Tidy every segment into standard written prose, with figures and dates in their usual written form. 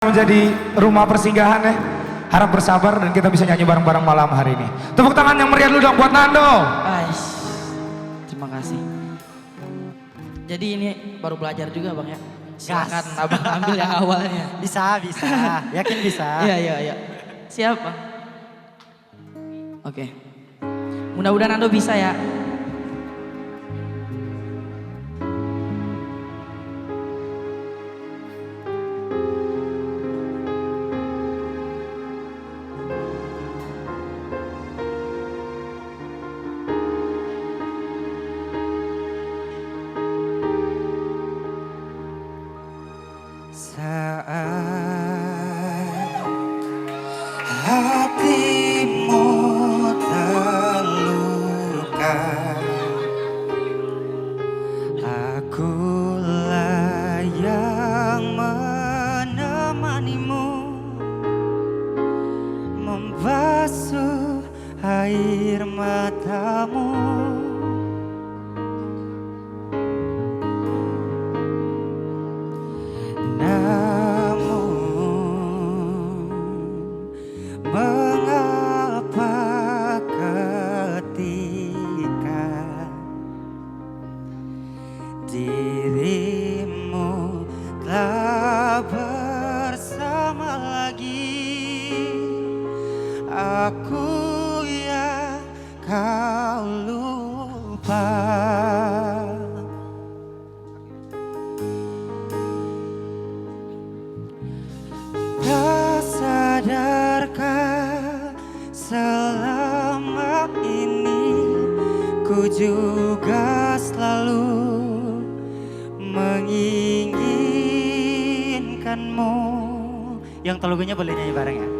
Menjadi rumah persinggahan ya. Harap bersabar dan kita bisa nyanyi bareng-bareng malam hari ini. Tepuk tangan yang meriah dulu dong buat Nando. Ais, terima kasih. Jadi ini baru belajar juga bang ya. Silakan abang ambil yang awalnya. Bisa, yakin bisa. Iya. Siap bang. Oke. Mudah-mudahan Nando bisa ya. Saat hatimu terluka, akulah yang menemanimu, membasuh air matamu. Mengapa ketika dirimu telah bersama lagi, aku yang kau lupa. Sadarkah selama ini ku juga selalu menginginkanmu. Yang telugunya boleh nyanyi bareng ya.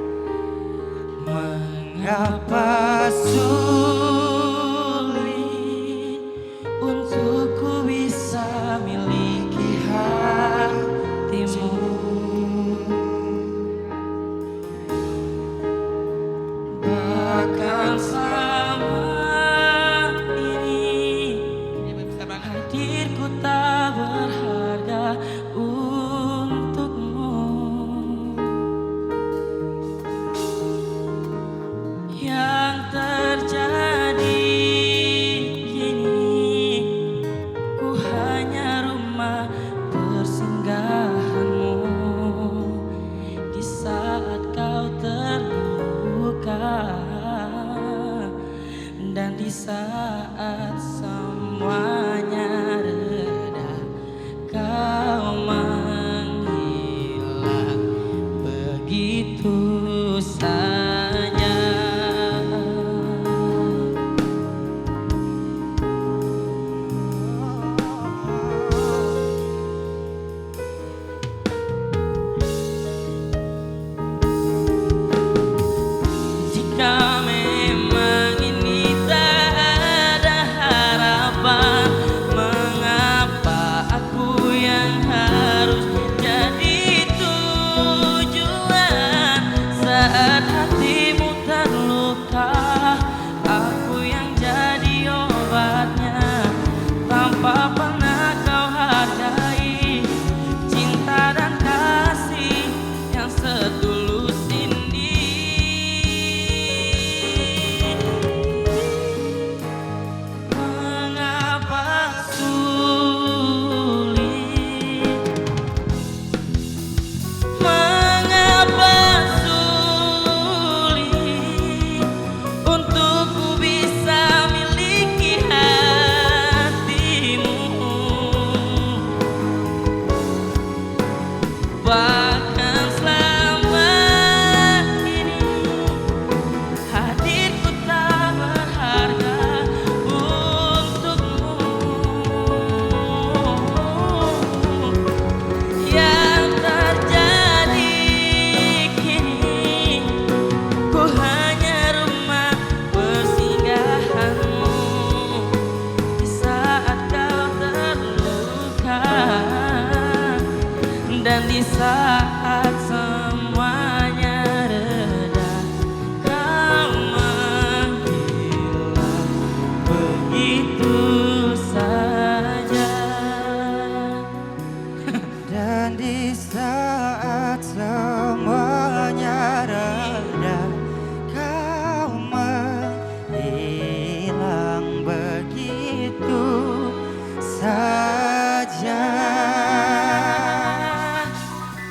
Mengapa sulit untuk ku bisa miliki hatimu, bahkan selama ini hadirku tak berharga untukmu. Yang terjadi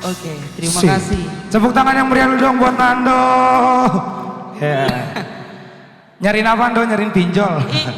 Oke, terima Sip. kasih. Tepuk tangan yang meriah dulu dong buat Nando. Ya. Nyariin apa Ando? Nyariin pinjol. Iya.